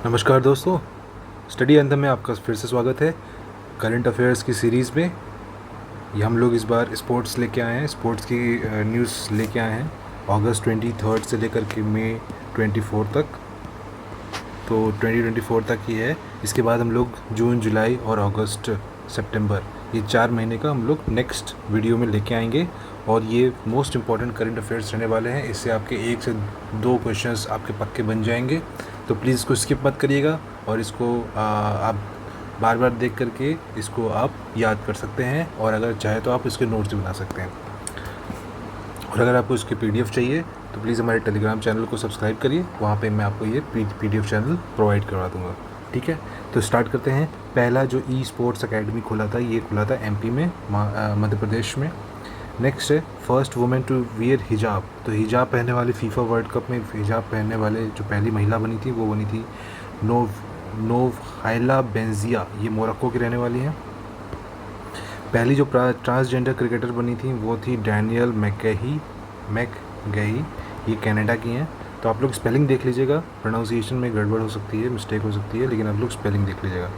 नमस्कार दोस्तों, study anthem में आपका फिर से स्वागत है। करंट अफेयर्स की सीरीज़ में ये हम लोग इस बार स्पोर्ट्स लेके आए हैं, स्पोर्ट्स की न्यूज़ लेके आए हैं अगस्त 23 से लेकर के मई 24 तक। तो 2024 तक ही है। इसके बाद हम लोग जून, जुलाई और अगस्त, सितंबर, ये 4 महीने का हम लोग नेक्स्ट वीडियो में लेके आएंगे। और ये मोस्ट इम्पॉर्टेंट करंट अफेयर्स रहने वाले हैं। इससे आपके 1 से 2 क्वेश्चंस आपके पक्के बन जाएंगे। तो प्लीज़ इसको स्किप मत करिएगा और इसको आप बार बार देख करके इसको आप याद कर सकते हैं, और अगर चाहे तो आप इसके नोट्स भी बना सकते हैं। और अगर आपको इसकी पीडीएफ चाहिए तो प्लीज़ हमारे टेलीग्राम चैनल को सब्सक्राइब करिए, वहाँ पे मैं आपको ये पीडीएफ चैनल प्रोवाइड करवा दूँगा। ठीक है, तो स्टार्ट करते हैं। पहला जो ई स्पोर्ट्स अकेडमी खुला था, ये खुला था एमपी में, मध्य प्रदेश में। नेक्स्ट है फर्स्ट वुमेन टू वियर हिजाब। तो हिजाब पहनने वाली फीफा वर्ल्ड कप में हिजाब पहनने वाले जो पहली महिला बनी थी वो बनी थी नोवहाइला बेंजिया। ये मोरक्को की रहने वाली हैं। पहली जो ट्रांसजेंडर क्रिकेटर बनी थी वो थी डैनियल मैकगही। ये कनाडा की हैं। तो आप लोग स्पेलिंग देख लीजिएगा, प्रोनाउंसिएशन में गड़बड़ हो सकती है, मिस्टेक हो सकती है, लेकिन आप लोग स्पेलिंग देख लीजिएगा।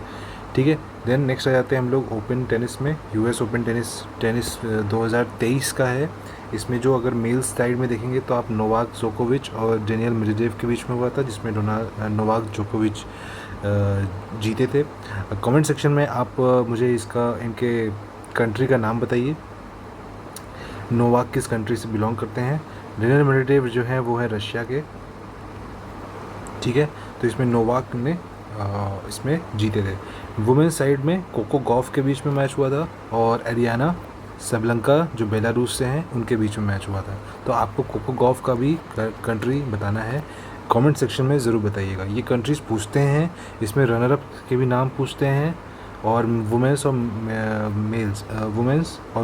ठीक है, देन नेक्स्ट आ जाते हैं हम लोग ओपन टेनिस में। यूएस ओपन टेनिस 2023 का है। इसमें जो अगर मेल्स साइड में देखेंगे तो आप नोवाक जोकोविच और डेनियल मेडवेडेव के बीच में हुआ था, जिसमें नोवाक जोकोविच जीते थे। कमेंट सेक्शन में आप मुझे इनके कंट्री का नाम बताइए। नोवाक किस कंट्री से बिलोंग करते हैं। डेनियल मेडवेडेव जो है वो है रशिया के। ठीक है, तो इसमें नोवाक ने इसमें जीते थे। वुमेन्स साइड में कोको गॉफ के बीच में मैच हुआ था, और एरियाना सबलंका जो बेलारूस से हैं उनके बीच में मैच हुआ था। तो आपको कोको गॉफ का भी कंट्री बताना है, कमेंट सेक्शन में ज़रूर बताइएगा। ये कंट्रीज़ पूछते हैं, इसमें रनर अप के भी नाम पूछते हैं, और वुमेंस और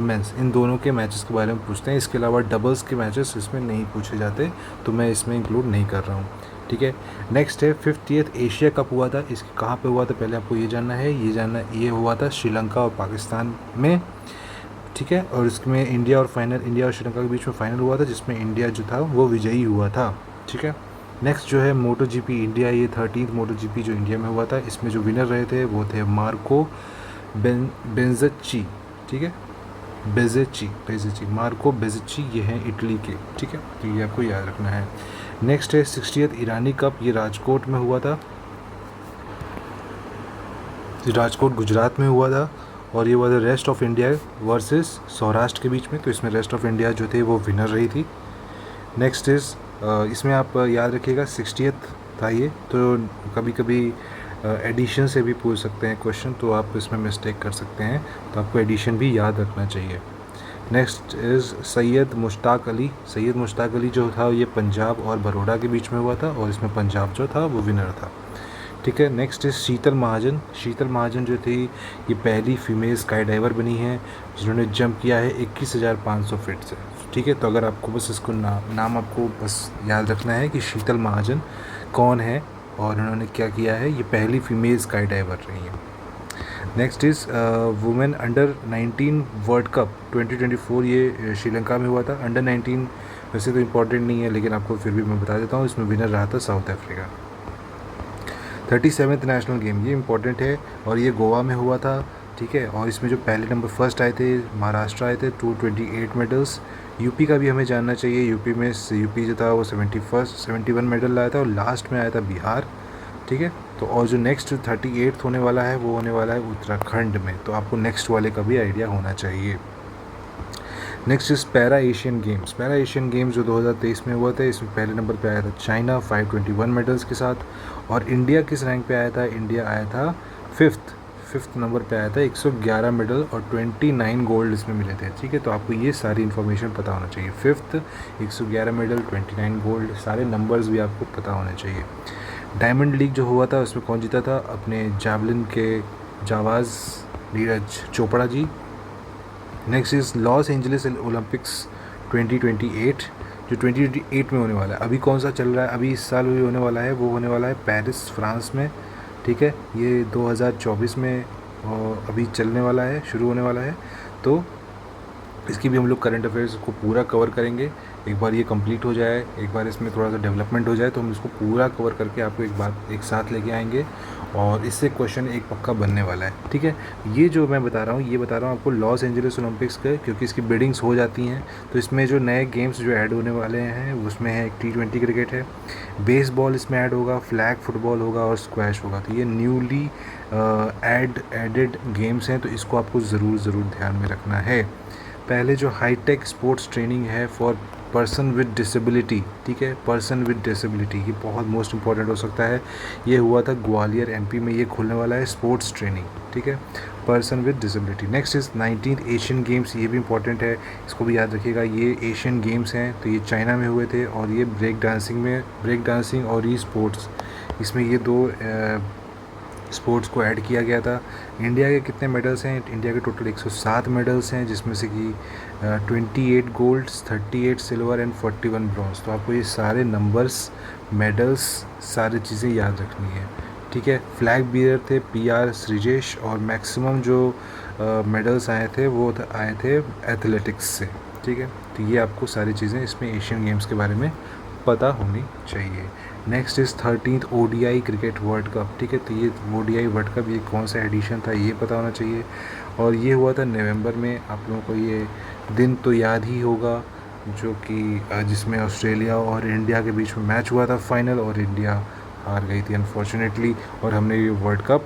मेंस इन दोनों के मैचेस के बारे में पूछते हैं। इसके अलावा डबल्स के मैचेस इसमें नहीं पूछे जाते, तो मैं इसमें इंक्लूड नहीं कर रहा हूँ। ठीक है, नेक्स्ट है 50th एशिया कप हुआ था। इसके कहाँ पे हुआ था पहले आपको ये जानना है। ये हुआ था श्रीलंका और पाकिस्तान में। ठीक है, और इसमें इंडिया और श्रीलंका के बीच में फाइनल हुआ था, जिसमें इंडिया जो था वो विजयी हुआ था। ठीक है, नेक्स्ट जो है मोटो जीपी इंडिया, ये 13th मोटो जीपी जो इंडिया में हुआ था। इसमें जो विनर रहे थे वो थे मार्को बेंजच्ची। ठीक है, बेजेची मार्को बेजेची, ये हैं इटली के। ठीक है, तो ये आपको याद रखना है। नेक्स्ट है 60th ईरानी कप, ये राजकोट में हुआ था। राजकोट गुजरात में हुआ था, और ये हुआ था rest of India versus Saurashtra के बीच में। तो इसमें रेस्ट ऑफ इंडिया जो थे वो विनर रही थी। नेक्स्ट इज़ इसमें आप याद रखिएगा 60th था ये। तो कभी कभी एडिशन से भी पूछ सकते हैं क्वेश्चन, तो आप इसमें मिस्टेक कर सकते हैं, तो आपको एडिशन भी याद रखना चाहिए। नेक्स्ट इज़ सैयद मुश्ताक अली जो था ये पंजाब और बड़ौदा के बीच में हुआ था, और इसमें पंजाब जो था वो विनर था। ठीक है, नेक्स्ट इज़ शीतल महाजन जो थी ये पहली फीमेल स्काई डाइवर बनी है, जिन्होंने जंप किया है 21,500 फीट से। ठीक है, तो अगर आपको बस इसको नाम आपको बस याद रखना है कि शीतल महाजन कौन है और उन्होंने क्या किया है। ये पहली फीमेल स्काई डाइवर रही है। Next is women under 19 world cup 2024, ये श्रीलंका में हुआ था। अंडर 19 वैसे तो इम्पोर्टेंट नहीं है, लेकिन आपको फिर भी मैं बता देता हूँ, इसमें विनर रहा था south Africa. 37th national game, ये इम्पोर्टेंट है, और ये गोवा में हुआ था। ठीक है, और इसमें जो पहले नंबर फर्स्ट आए थे महाराष्ट्र आए थे, 228 मेडल्स। यूपी का भी हमें जानना चाहिए। यूपी जो था वो 71 मेडल लाया था, और लास्ट में आया था बिहार। ठीक है, तो और जो नेक्स्ट 38th होने वाला है वो होने वाला है उत्तराखंड में। तो आपको नेक्स्ट वाले का भी आइडिया होना चाहिए। Next is para Asian games जो 2023 में हुआ था। इसमें पहले नंबर पे आया था चाइना 521 मेडल्स के साथ, और इंडिया किस रैंक पे आया था। इंडिया आया था फिफ्थ नंबर पे आया था, 111 मेडल और 29 गोल्ड इसमें मिले थे। ठीक है, तो आपको ये सारी इन्फॉर्मेशन पता होना चाहिए। 5th 111 मेडल 29 गोल्ड, सारे नंबर्स भी आपको पता होने चाहिए। डायमंड लीग जो हुआ था उसमें कौन जीता था, अपने जावलिन के जावाज़ Neeraj Chopra ji. Next is Los Angeles Olympics 2028, जो 2028 में होने वाला है। अभी कौन सा चल रहा है, अभी इस साल होने वाला है, वो होने वाला है पेरिस फ्रांस में। ठीक है, ये 2024 में अभी चलने वाला है, शुरू होने वाला है। तो इसकी भी हम लोग करंट अफेयर्स को पूरा कवर करेंगे। एक बार ये कंप्लीट हो जाए, एक बार इसमें थोड़ा सा डेवलपमेंट हो जाए, तो हम इसको पूरा कवर करके आपको एक साथ लेके आएंगे और इससे क्वेश्चन एक पक्का बनने वाला है, ठीक है। ये जो मैं बता रहा हूँ, ये बता रहा हूँ आपको लॉस एंजलिस ओलंपिक्स के, क्योंकि इसकी बिडिंग्स हो जाती हैं। तो इसमें जो नए गेम्स जो ऐड होने वाले हैं उसमें है एक T20 क्रिकेट है, बेसबॉल इसमें ऐड होगा, फ्लैग फुटबॉल होगा और स्क्वैश होगा। तो ये न्यूली एडेड गेम्स हैं, तो इसको आपको ज़रूर ध्यान में रखना है। पहले जो हाईटेक स्पोर्ट्स ट्रेनिंग है फॉर पर्सन विद डिसेबिलिटी, ठीक है, पर्सन विद डिसेबिलिटी, ये बहुत मोस्ट इंपॉर्टेंट हो सकता है। ये हुआ था ग्वालियर MP में, ये खुलने वाला है स्पोर्ट्स ट्रेनिंग, ठीक है, person with disability. Next is 19th Asian games, ये भी इंपॉर्टेंट है, इसको भी याद रखिएगा। ये एशियन गेम्स हैं, तो ये चाइना में हुए थे और ये ब्रेक डांसिंग और ई स्पोर्ट्स, इसमें ये दो स्पोर्ट्स को ऐड किया गया था। इंडिया के कितने मेडल्स हैं? इंडिया के टोटल 107 मेडल्स हैं, जिसमें से कि 28 गोल्ड्स, 38 सिल्वर एंड 41 ब्रॉन्ज। तो आपको ये सारे नंबर्स, मेडल्स, सारी चीज़ें याद रखनी है, ठीक है। फ्लैग बीयर थे PR श्रीजेश, और मैक्सिमम जो मेडल्स आए थे वो आए थे एथलेटिक्स से, ठीक है। तो ये आपको सारी चीज़ें इसमें एशियन गेम्स के बारे में पता होनी चाहिए। Next is 13th ODI cricket world cup, ठीक है। तो ये ODI वर्ल्ड कप, ये कौन सा एडिशन था ये पता होना चाहिए, और ये हुआ था नवंबर में। आप लोगों को ये दिन तो याद ही होगा, जो कि जिसमें ऑस्ट्रेलिया और इंडिया के बीच में मैच हुआ था फाइनल, और इंडिया हार गई थी अनफॉर्चुनेटली, और हमने ये वर्ल्ड कप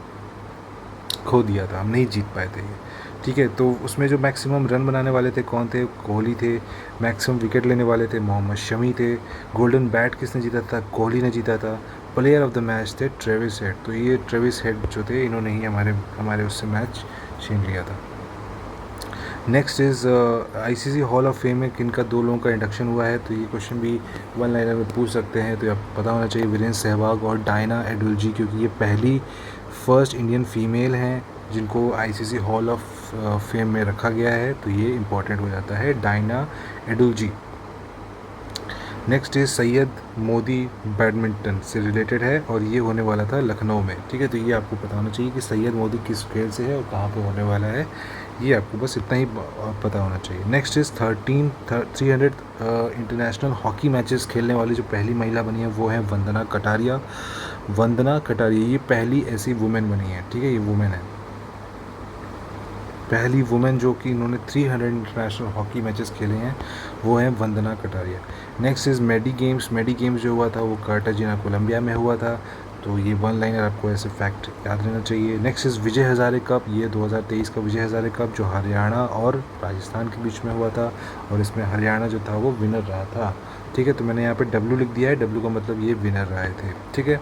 खो दिया था, हम नहीं जीत पाए थे ये, ठीक है। तो उसमें जो मैक्सिमम रन बनाने वाले थे कौन थे? कोहली थे। मैक्सिमम विकेट लेने वाले थे मोहम्मद शमी थे। गोल्डन बैट किसने जीता था? कोहली ने जीता था। प्लेयर ऑफ द मैच थे ट्रेविस हेड। तो ये ट्रेविस हेड जो थे, इन्होंने ही हमारे उससे मैच छीन लिया था। Next is ICC hall of fame में किनका 2 लोगों का इंडक्शन हुआ है? तो ये क्वेश्चन भी वन लाइनर में पूछ सकते हैं, तो आप पता होना चाहिए, वीरेंद्र सहवाग और डायना एडुल्जी, क्योंकि ये पहली फर्स्ट इंडियन फीमेल हैं जिनको ICC हॉल ऑफ फेम में रखा गया है, तो ये इम्पॉर्टेंट हो जाता है, Diana Edulji. Next is Syed Modi badminton से रिलेटेड है, और ये होने वाला था लखनऊ में, ठीक है। तो ये आपको पता होना चाहिए कि सैयद मोदी किस खेल से है और कहाँ पे होने वाला है, ये आपको बस इतना ही पता होना चाहिए। Next is 300 international hockey matches खेलने वाली जो पहली महिला बनी है वो है वंदना कटारिया। ये पहली ऐसी वुमेन बनी है, ठीक है, ये वुमेन है, पहली वुमेन जो कि इन्होंने 300 इंटरनेशनल हॉकी मैचेस खेले हैं, वो हैं Vandana Kataria. Next is medi games जो हुआ था वो कार्टाजीना कोलंबिया में हुआ था, तो ये वन लाइनर आपको ऐसे फैक्ट याद रहना चाहिए। Next is Vijay Hazare cup, ये 2023 का विजय हज़ारे कप जो हरियाणा और राजस्थान के बीच में हुआ था, और इसमें हरियाणा जो था वो विनर रहा था, ठीक है। तो मैंने यहाँ पे W लिख दिया है, W का मतलब ये विनर रहे थे, ठीक है।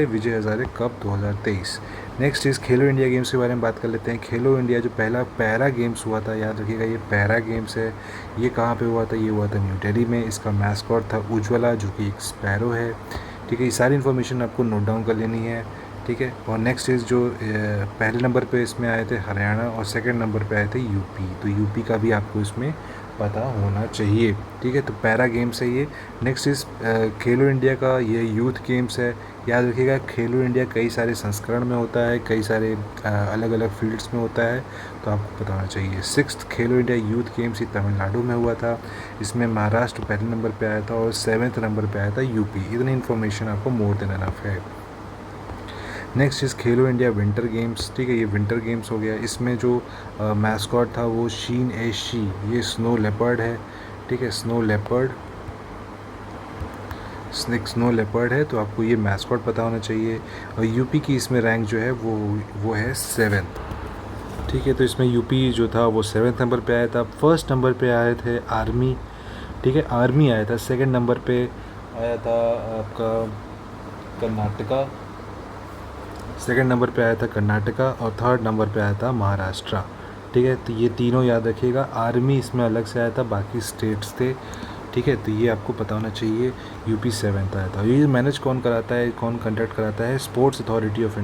विजय Hazare cup 2023। Next is Khelo India games के बारे में बात कर लेते हैं। खेलो इंडिया जो पहला पैरा गेम्स हुआ था, याद रखिएगा ये पैरा गेम्स है, ये कहाँ पे हुआ था? ये हुआ था न्यू दिल्ली में। इसका मैस्कॉट था उज्ज्वला, जो कि एक स्पैरो है, ठीक है। ये सारी इन्फॉर्मेशन आपको नोट डाउन कर लेनी है, ठीक है। और नेक्स्ट इज़ जो पहले नंबर पे इसमें आए थे हरियाणा, और सेकंड नंबर पे आए थे यूपी, तो यूपी का भी आपको इसमें पता होना चाहिए, ठीक है। तो पैरा गेम्स है ये। नेक्स्ट इज़ खेलो इंडिया का ये यूथ गेम्स है, याद रखिएगा। खेलो इंडिया कई सारे संस्करण में होता है, कई सारे अलग अलग फील्ड्स में होता है, तो आपको पता होना चाहिए। 6th खेलो इंडिया यूथ गेम्स ये तमिलनाडु में हुआ था, इसमें महाराष्ट्र पहले नंबर पे आया था और 7th नंबर पे आया था यूपी। इतनी इन्फॉर्मेशन आपको मोर देन एनफ है। Next is Khelo India winter games, ठीक है, ये विंटर गेम्स हो गया। इसमें जो मैस्कॉट था वो शीन ए शी, ये स्नो लेपर्ड है, ठीक है, स्नो लेपर्ड है, तो आपको ये मैस्कॉट पता होना चाहिए। और यूपी की इसमें रैंक जो है वो है 7th, ठीक है। तो इसमें यूपी जो था वो 7th नंबर पे आया था। फर्स्ट नंबर पे आए थे आर्मी, ठीक है, आर्मी आया था। सेकंड नंबर पे आया था आपका कर्नाटका, सेकंड नंबर पे आया था कर्नाटका, और थर्ड नंबर पे आया था महाराष्ट्र, ठीक है। तो ये तीनों याद रखिएगा। आर्मी इसमें अलग से आया था, बाकी स्टेट्स थे, ठीक है। तो ये आपको पता होना चाहिए। यूपी 7th आया था। ये मैनेज कौन कराता है, कौन कंडक्ट कराता है? Sports authority of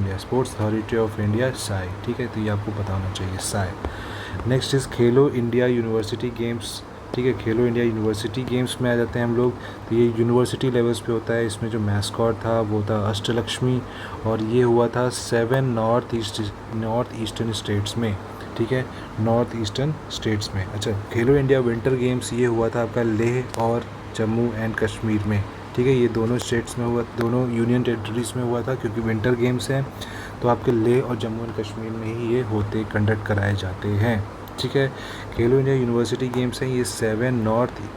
India Sai, ठीक है। तो ये आपको पता होना चाहिए, Sai. Next is Khelo India university games, ठीक है। खेलो इंडिया यूनिवर्सिटी गेम्स में आ जाते हैं हम लोग, तो ये यूनिवर्सिटी लेवल्स पे होता है। इसमें जो मैस्कॉट था वो था अष्टलक्ष्मी, और ये हुआ था 7 नॉर्थ ईस्टर्न स्टेट्स में, ठीक है, नॉर्थ ईस्टर्न स्टेट्स में। अच्छा, खेलो इंडिया विंटर गेम्स ये हुआ था आपका लेह और जम्मू एंड कश्मीर में, ठीक है, ये दोनों स्टेट्स में हुआ, दोनों यूनियन टेरिटरीज़ में हुआ था, क्योंकि विंटर गेम्स हैं तो आपके लेह और जम्मू एंड कश्मीर में ही ये होते कंडक्ट कराए जाते हैं, ठीक है। खेलो इंडिया यूनिवर्सिटी गेम्स हैं, ये 7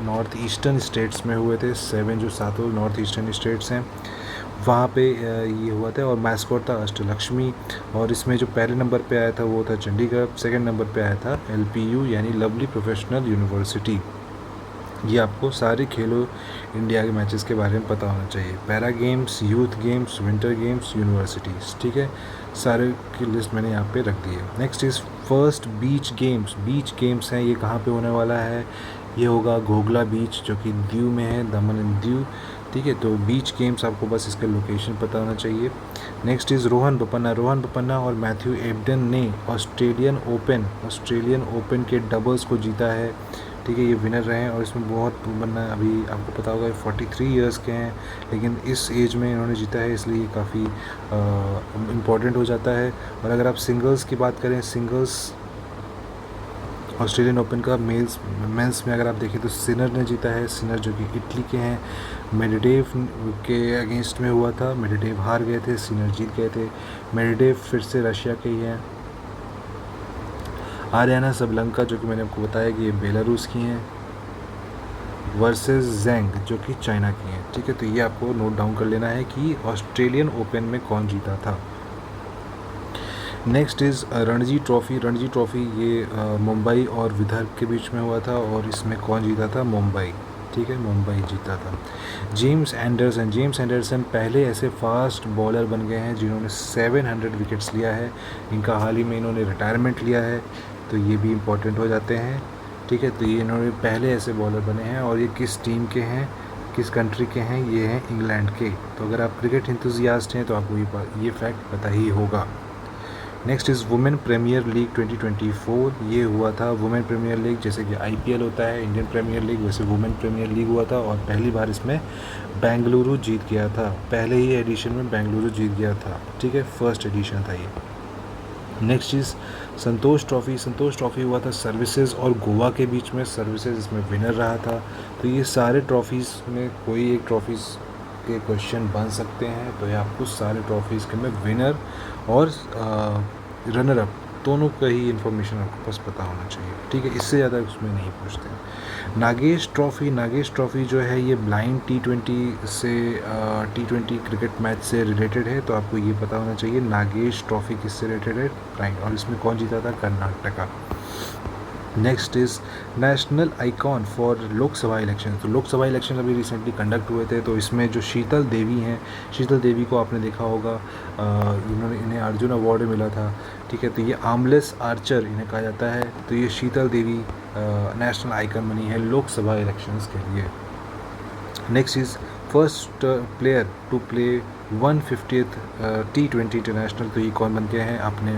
नॉर्थ ईस्टर्न स्टेट्स में हुए थे, 7 जो सातों नॉर्थ ईस्टर्न स्टेट्स हैं वहाँ पे ये हुआ था, और मैस्कॉट था अष्टलक्ष्मी, और इसमें जो पहले नंबर पे आया था वो था चंडीगढ़, सेकंड नंबर पे आया था LPU यानी लवली प्रोफेशनल यूनिवर्सिटी। ये आपको सारे खेलो इंडिया के मैचेस के बारे में पता होना चाहिए, para games, youth games, winter games, universities, ठीक है, सारे की लिस्ट मैंने यहाँ पे रख दी है। Next is first beach games हैं, ये कहाँ पे होने वाला है, ये होगा घोघला बीच जो कि दीव में है, दमन एंड दीव, ठीक है। तो बीच गेम्स आपको बस इसका लोकेशन पता होना चाहिए। नेक्स्ट इज़ रोहन बोपन्ना और मैथ्यू एबडन ने ऑस्ट्रेलियन ओपन के डबल्स को जीता है, ठीक है, ये विनर रहे हैं, और इसमें बहुत बोपन्ना अभी आपको पता होगा 43 इयर्स के हैं, लेकिन इस एज में इन्होंने जीता है, इसलिए ये काफ़ी इम्पोर्टेंट हो जाता है। और अगर आप सिंगल्स की बात करें, सिंगल्स ऑस्ट्रेलियन ओपन का मेंस में अगर आप देखें तो सिनर ने जीता है, सिनर जो कि इटली के हैं, मेडवेडेव के अगेंस्ट में हुआ था, मेडवेडेव हार गए थे, सिनर जीत गए थे। मेडवेडेव फिर से रशिया के ही हैं। आर्याना सबलंका जो कि मैंने आपको बताया कि ये बेलारूस की हैं, वर्सेस जेंग जो कि चाइना की हैं, ठीक है। तो ये आपको नोट डाउन कर लेना है कि ऑस्ट्रेलियन ओपन में कौन जीता था। नेक्स्ट इज़ रणजी ट्रॉफ़ी ये मुंबई और विदर्भ के बीच में हुआ था, और इसमें कौन जीता था, मुंबई, ठीक है, मुंबई जीता था। जेम्स एंडरसन पहले ऐसे फास्ट बॉलर बन गए हैं जिन्होंने 700 विकेट्स लिया है, इनका हाल ही में इन्होंने रिटायरमेंट लिया है, तो ये भी इम्पोर्टेंट हो जाते हैं, ठीक है। तो ये इन्होंने पहले ऐसे बॉलर बने हैं, और ये किस टीम के हैं, किस कंट्री के हैं, ये हैं इंग्लैंड के। तो अगर आप क्रिकेट इंथुजियास्ट हैं तो आपको ये फैक्ट पता ही होगा। Next is women premiere league 2024, ये हुआ था वुमेन प्रीमियर लीग, जैसे कि IPL होता है इंडियन प्रीमियर लीग, वैसे वुमेन प्रीमियर लीग हुआ था, और पहली बार इसमें बेंगलुरु जीत गया था, पहले ही एडिशन में बेंगलुरु जीत गया था, ठीक है, फर्स्ट एडिशन था ये। नेक्स्ट इज़ संतोष ट्रॉफ़ी हुआ था सर्विसेज और गोवा के बीच में, सर्विसेज इसमें विनर रहा था। तो ये सारे ट्रॉफ़ीज़ में कोई एक ट्रॉफ़ीज़ के क्वेश्चन बन सकते हैं, तो ये आपको सारे ट्रॉफ़ीज़ के में विनर और रनर अप दोनों का ही इन्फॉर्मेशन आपको बस पता होना चाहिए, ठीक है, इससे ज़्यादा उसमें नहीं पूछते हैं। नागेश ट्रॉफ़ी जो है ये ब्लाइंड T20 क्रिकेट मैच से रिलेटेड है, तो आपको ये पता होना चाहिए नागेश ट्रॉफ़ी किससे रिलेटेड है, ब्लाइंड, और इसमें कौन जीता था, Karnataka. Next is national icon for Lok Sabha election, तो लोकसभा इलेक्शन अभी रिसेंटली कंडक्ट हुए थे, तो इसमें जो शीतल देवी हैं, शीतल देवी को आपने देखा होगा, इन्हें अर्जुन अवार्ड मिला था, ठीक है। तो ये आर्मलेस आर्चर इन्हें कहा जाता है, तो ये शीतल देवी नेशनल आइकन बनी है लोकसभा इलेक्शंस के लिए। Next is first player to play 150th T20 international, तो ये कौन बन गए हैं, अपने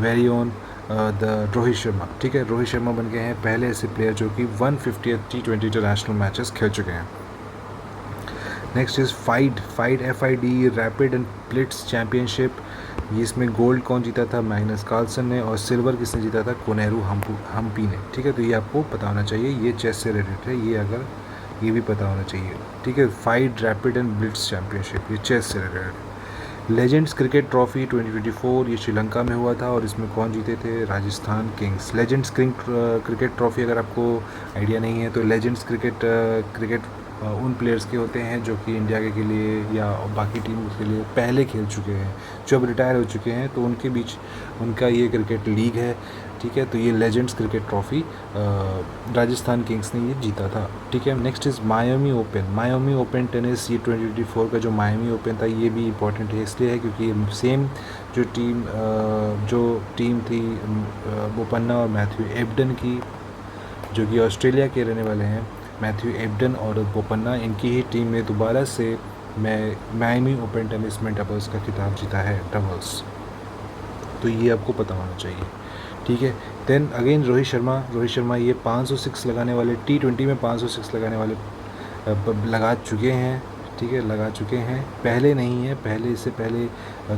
very own the Rohit Sharma, ठीक है, रोहित शर्मा बन गए हैं पहले ऐसे प्लेयर जो कि 150th T20 इंटरनेशनल मैचेस खेल चुके हैं। Next is FID rapid and Blitz championship, ये इसमें गोल्ड कौन जीता था, मैग्नस कार्लसन ने, और सिल्वर किसने जीता था, कोनेरू हम्पी ने, ठीक है। तो ये आपको पता होना चाहिए, ये चेस से रिलेटेड है, ये भी पता होना चाहिए, ठीक है। FID rapid and Blitz championship ये चेस से रिलेटेड। लेजेंड्स क्रिकेट ट्रॉफ़ी 2024 ये श्रीलंका में हुआ था, और इसमें कौन जीते थे, Rajasthan Kings. Legends cricket trophy अगर आपको आइडिया नहीं है तो लेजेंड्स क्रिकेट उन प्लेयर्स के होते हैं जो कि इंडिया के लिए या बाकी टीम के लिए पहले खेल चुके हैं, जो अब रिटायर हो चुके हैं, तो उनके बीच उनका ये क्रिकेट लीग है, ठीक है। तो ये legends cricket trophy Rajasthan Kings ने ये जीता था, ठीक है। Next is Miami open tennis, ये 2024 का जो मायामी ओपन था ये भी इम्पोर्टेंट है, इसलिए है क्योंकि ये सेम जो टीम थी बोपन्ना और मैथ्यू एबडन की, जो कि ऑस्ट्रेलिया के रहने वाले हैं, मैथ्यू एबडन और बोपन्ना, इनकी ही टीम ने दोबारा से मायामी ओपन टेनिस में डबल्स का खिताब जीता है, डबल्स, तो ये आपको पता होना चाहिए, ठीक है। देन अगेन रोहित शर्मा ये 506 लगाने वाले, T20 में 506 लगाने वाले लगा चुके हैं, ठीक है, लगा चुके हैं, पहले नहीं है, इससे पहले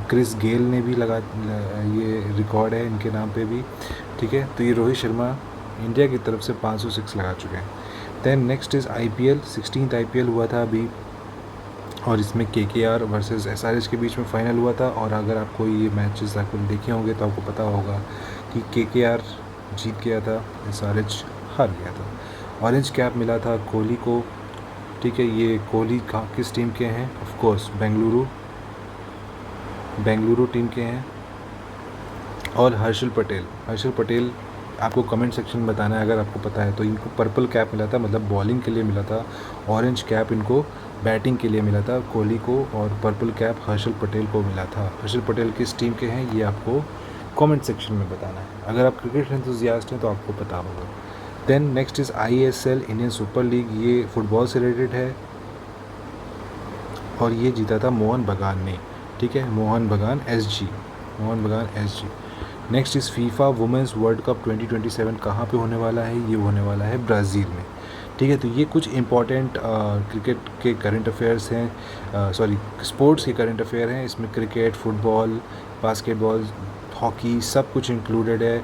क्रिस गेल ने भी ये रिकॉर्ड है इनके नाम पे भी, ठीक है, तो ये रोहित शर्मा इंडिया की तरफ से 506 लगा चुके हैं। Then next is IPL, 16th IPL हुआ था अभी, और इसमें KKR वर्सेस SRH के बीच में फ़ाइनल हुआ था। और अगर आपको ये मैचेस आपको देखे होंगे तो आपको पता होगा कि KKR जीत गया था, SRH हार गया था। ऑरेंज कैप मिला था कोहली को, ठीक है। ये कोहली किस टीम के हैं? ऑफ कोर्स बेंगलुरु टीम के हैं। और हर्षल पटेल आपको कमेंट सेक्शन में बताना है अगर आपको पता है तो। इनको पर्पल कैप मिला था, मतलब बॉलिंग के लिए मिला था। ऑरेंज कैप इनको बैटिंग के लिए मिला था कोहली को, और पर्पल कैप हर्षल पटेल को मिला था। हर्षल पटेल किस टीम के हैं ये आपको कमेंट सेक्शन में बताना है। अगर आप क्रिकेट एंथुसियास्ट हैं तो आपको पता होगा। Then next is ISL, Indian super league. ये फुटबॉल से रिलेटेड है और ये जीता था मोहन बगान ने, ठीक है। मोहन बगान SG। Next is FIFA women's world cup 2027 कहाँ पे होने वाला है? ये होने वाला है ब्राज़ील में, ठीक है। तो ये कुछ इम्पॉर्टेंट क्रिकेट के करंट अफेयर्स हैं, सॉरी स्पोर्ट्स के करंट अफेयर हैं। इसमें क्रिकेट, फुटबॉल, बास्केटबॉल, हॉकी सब कुछ इंक्लूडेड है,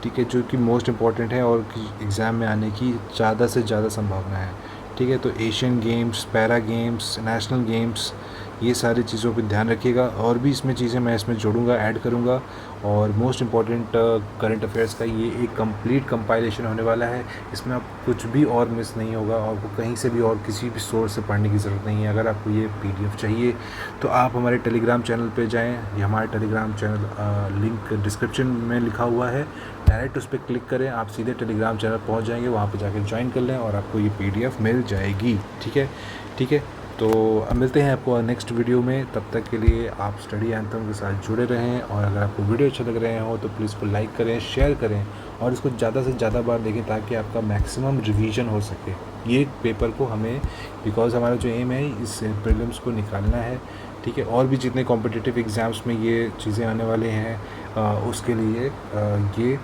ठीक है, जो कि मोस्ट इम्पॉर्टेंट है और एग्ज़ाम में आने की ज़्यादा से ज़्यादा संभावना है, ठीक है। तो Asian games, para games, national games, ये सारी चीज़ों पे ध्यान रखिएगा। और भी इसमें चीज़ें मैं इसमें जोड़ूंगा, ऐड करूंगा। और मोस्ट इम्पॉर्टेंट करंट अफेयर्स का ये एक कंप्लीट कंपाइलेशन होने वाला है। इसमें आप कुछ भी और मिस नहीं होगा, और आपको कहीं से भी और किसी भी सोर्स से पढ़ने की ज़रूरत नहीं है। अगर आपको ये PDF चाहिए तो आप हमारे टेलीग्राम चैनल पे जाएं। ये हमारा टेलीग्राम चैनल लिंक डिस्क्रिप्शन में लिखा हुआ है, डायरेक्ट उस पर क्लिक करें, आप सीधे टेलीग्राम चैनल पहुंच जाएंगे। वहाँ पे जाकर ज्वाइन कर लें और आपको ये PDF मिल जाएगी, ठीक है। तो अब मिलते हैं आपको नेक्स्ट वीडियो में। तब तक के लिए आप स्टडी एंथम के साथ जुड़े रहें, और अगर आपको वीडियो अच्छा लग रहे हो तो प्लीज़ इसको लाइक करें, शेयर करें, और इसको ज़्यादा से ज़्यादा बार देखें ताकि आपका मैक्सिमम रिवीजन हो सके ये पेपर को हमें, बिकॉज़ हमारा जो एम है इस प्रीलिम्स को निकालना है, ठीक है। और भी जितने कॉम्पिटिटिव एग्ज़ाम्स में ये चीज़ें आने वाले हैं उसके लिए ये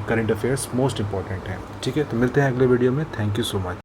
करंट अफेयर्स मोस्ट इम्पॉर्टेंट हैं, ठीक है। तो मिलते हैं अगले वीडियो में। Thank you so much.